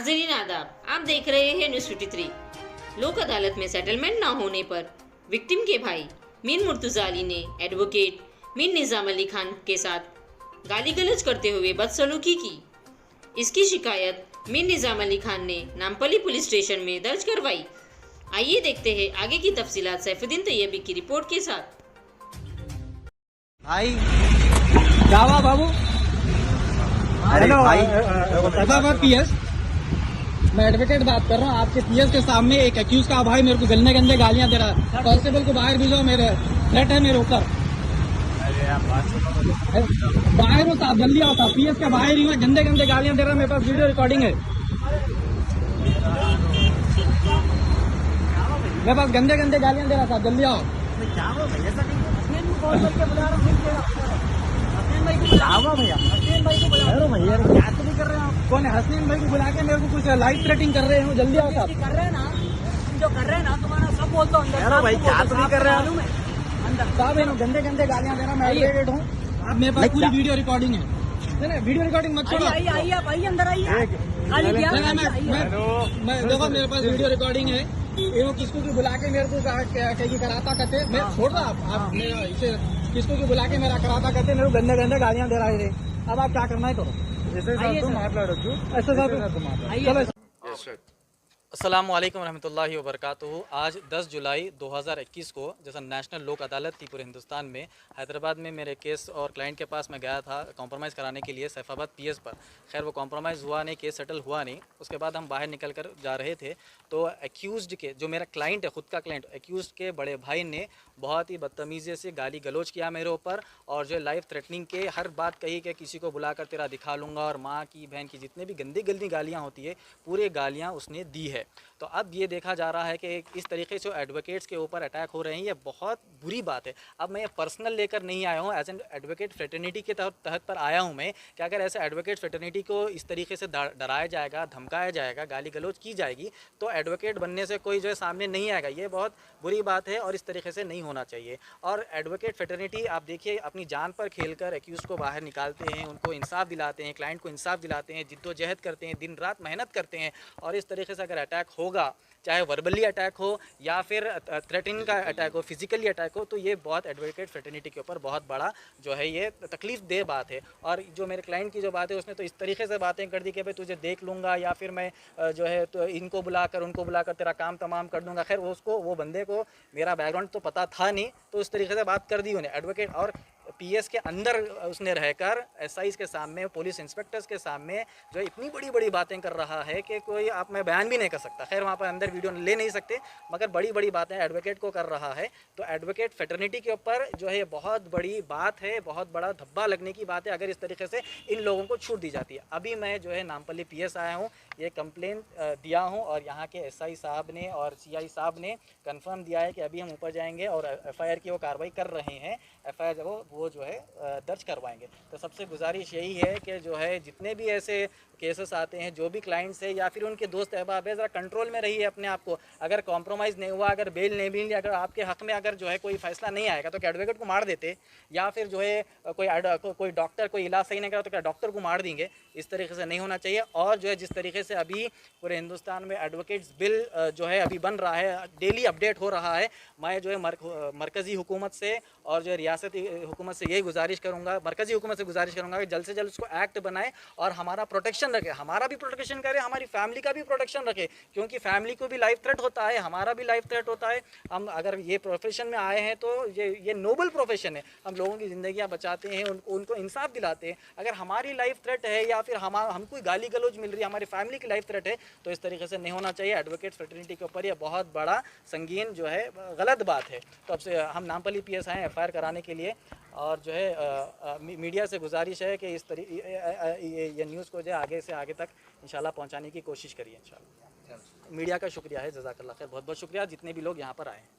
नाज़रीन आदाब, आप देख रहे हैं न्यूज़ 53। लोक अदालत में सेटलमेंट न होने पर विक्टिम के भाई मीन मुर्तज़ा अली ने एडवोकेट मीन निज़ाम अली खान के साथ गाली गलौज करते हुए बदसलूकी की। इसकी शिकायत मीन निज़ाम अली खान ने नामपल्ली पुलिस स्टेशन में दर्ज करवाई। आइए देखते हैं आगे की तफसीलात सैफुद्दीन तैयबी की रिपोर्ट के साथ। भाई क्या हुआ बाबू? अरे हेलो भाई पीएस, मैं एडवोकेट बात कर रहा हूँ। आपके पीएस के सामने एक एक्यूज का भाई मेरे को गंदे गंदे गालियां दे रहा है। कांस्टेबल को बाहर भेजो, मेरे थ्रेट है मेरे ऊपर। बाहर हो साहब, जल्दी आओ साहब। पीएस के बाहर ही हुआ, गंदे गंदे गालियां दे रहा है। मेरे पास वीडियो रिकॉर्डिंग है, मेरे पास गंदे गंदे गालियां दे रहा साहब, जल्दी आओ। क्या हुआ भैया? भैया क्या तो नहीं कर रहे हैं आप? कौन है? हसनैन भाई को बुला के मेरे को कुछ लाइव थ्रेटिंग कर रहे हो। जल्दी आओ साहब। कर रहे हैं ना, जो कर रहे हैं ना, तुम्हारा सब बोलता हूँ अंदर। भाई क्या तो नहीं कर रहे हैं आप? अंदर साहब है ना, गंदे गंदे गालियां दे रहा। मैं एडवोकेट हूँ। आप मेरे पास पूरी वीडियो रिकॉर्डिंग है। नहीं, वीडियो रिकॉर्डिंग मत छोड़ो। आइए आइए, आप आइए, अंदर आइए। खाली दिया मैं देखो, मेरे पास वीडियो रिकॉर्डिंग है। ये वो किसको की बुला के मेरे को कहीं कराता करते, मैं छोड़ रहा। आप मेरा इसे किसको की बुला के मेरा कराता करते, मेरे को गंदे गंदे गालियां दे रहे थे। अब आप क्या करना है करो। ऐसे चलो। अस्सलामुअलैकुम रहमतुल्लाहि व बरकातुहू। आज 10 जुलाई 2021 को जैसा नेशनल लोक अदालत थी पूरे हिंदुस्तान में, हैदराबाद में मेरे केस और क्लाइंट के पास मैं गया था कॉम्प्रोमाइज़ कराने के लिए सैफाबाद पीएस पर। खैर वो कॉम्प्रोमाइज़ हुआ नहीं, केस सेटल हुआ नहीं। उसके बाद हम बाहर निकल कर जा रहे थे तो एक्यूज़ड के, जो मेरा क्लाइंट है, ख़ुद का क्लाइंट, एक्यूज़ड के बड़े भाई ने बहुत ही बदतमीज़ी से गाली गलौज किया मेरे ऊपर और जो लाइफ थ्रेटनिंग के हर बात कही कि किसी को बुलाकर तेरा दिखा लूँगा, और माँ की, बहन की, जितने भी गंदी गंदी गालियाँ होती है पूरे गालियाँ उसने दी है। तो अब ये देखा जा रहा है कि इस तरीके से एडवोकेट्स के ऊपर अटैक हो रहे हैं, ये बहुत बुरी बात है। अब मैं ये पर्सनल लेकर नहीं आया हूँ, एज एन एडवोकेट फ्रेटर्निटी के तहत पर आया हूँ मैं कि अगर ऐसे एडवोकेट फ्रेटर्निटी को इस तरीके से डराया जाएगा, धमकाया जाएगा, गाली गलौज की जाएगी तो एडवोकेट बनने से कोई जो है सामने नहीं आएगा। ये बहुत बुरी बात है और इस तरीके से नहीं होना चाहिए। और एडवोकेट फ्रेटर्निटी, आप देखिए, अपनी जान पर खेलकर एक्यूज़ को बाहर निकालते हैं, उनको इंसाफ दिलाते हैं, क्लाइंट को इंसाफ दिलाते हैं, जिद्दोजहद करते हैं, दिन रात मेहनत करते हैं। और इस तरीके से अगर अटैक होगा, चाहे वर्बली अटैक हो या फिर थ्रेटनिंग का अटैक हो, फिजिकली अटैक हो, तो ये बहुत एडवोकेट फ्रेटर्निटी के ऊपर बहुत बड़ा जो है ये तकलीफ दे बात है। और जो मेरे क्लाइंट की जो बात है, उसने तो इस तरीके से बातें कर दी कि भाई तुझे देख लूँगा, या फिर मैं जो है तो इनको बुलाकर उनको बुलाकर तेरा काम तमाम कर दूँगा। खैर उसको, वो बंदे को मेरा बैकग्राउंड तो पता था नहीं, तो उस तरीके से बात कर दी उन्हें। एडवोकेट और पीएस के अंदर उसने रहकर एसआईज के सामने, पुलिस इंस्पेक्टर्स के सामने जो इतनी बड़ी बड़ी बातें कर रहा है कि कोई आप मैं बयान भी नहीं कर सकता। खैर वहाँ पर अंदर वीडियो ले नहीं सकते, मगर बड़ी बड़ी बातें एडवोकेट को कर रहा है। तो एडवोकेट फ्रेटर्निटी के ऊपर जो है बहुत बड़ी बात है, बहुत बड़ा धब्बा लगने की बात है अगर इस तरीके से इन लोगों को छूट दी जाती है। अभी मैं जो है नामपल्ली पीएस आया हूँ, ये कंप्लेन दिया हूँ और यहाँ के एसआई साहब ने और सीआई साहब ने कंफर्म दिया है कि अभी हम ऊपर जाएंगे और एफआईआर की वो कार्रवाई कर रहे हैं। एफआईआर जब वो जो है दर्ज करवाएंगे। तो सबसे गुजारिश यही है कि जो है जितने भी ऐसे केसेस आते हैं, जो भी क्लाइंट्स है या फिर उनके दोस्त अहबाब है, ज़रा कंट्रोल में रहिए अपने आप को। अगर कॉम्प्रोमाइज़ नहीं हुआ, अगर बेल नहीं मिली, अगर आपके हक़ में अगर जो है कोई फैसला नहीं आएगा तो क्या एडवोकेट को मार देते, या फिर जो है कोई डॉक्टर कोई इलाज सही नहीं करा तो क्या डॉक्टर को मार देंगे? इस तरीके से नहीं होना चाहिए। और जो है जिस तरीके से अभी पूरे हिंदुस्तान में एडवोकेट्स बिल जो है अभी बन रहा है, डेली अपडेट हो रहा है, मैं जो है मरकज़ी हुकूमत से और जो है रियासती हुकूमत से यही गुजारिश करूँगा, मरकज़ी हुकूमत से गुजारिश करूँगा कि जल्द से जल्द उसको एक्ट बनाए और हमारा प्रोटेक्शन रखे, हमारा भी प्रोटेक्शन करे, हमारी फैमिली का भी प्रोटेक्शन रखे, क्योंकि फैमिली को भी लाइफ थ्रेट होता है, हमारा भी लाइफ थ्रेट होता है। हम अगर ये प्रोफेशन में आए हैं तो ये नोबल प्रोफेशन है, हम लोगों की ज़िंदगियाँ बचाते हैं, उनको इंसाफ दिलाते हैं। अगर हमारी लाइफ थ्रेट है या फिर हमको गाली गलौज मिल रही है, हमारी फैमिली की लाइफ थ्रेट है, तो इस तरीके से नहीं होना चाहिए। एडवोकेट फ्रेटर्निटी के ऊपर यह बहुत बड़ा संगीन जो है गलत बात है। तो अब से हम नामपल्ली पीएस आए एफआईआर कराने के लिए, और जो है मीडिया से गुजारिश है कि इस ये न्यूज़ को जो है आगे से आगे तक इंशाल्लाह पहुंचाने की कोशिश करिए इंशाल्लाह। मीडिया का शुक्रिया है, जज़ाकल्लाह खैर, बहुत बहुत शुक्रिया जितने भी लोग यहाँ पर आए हैं।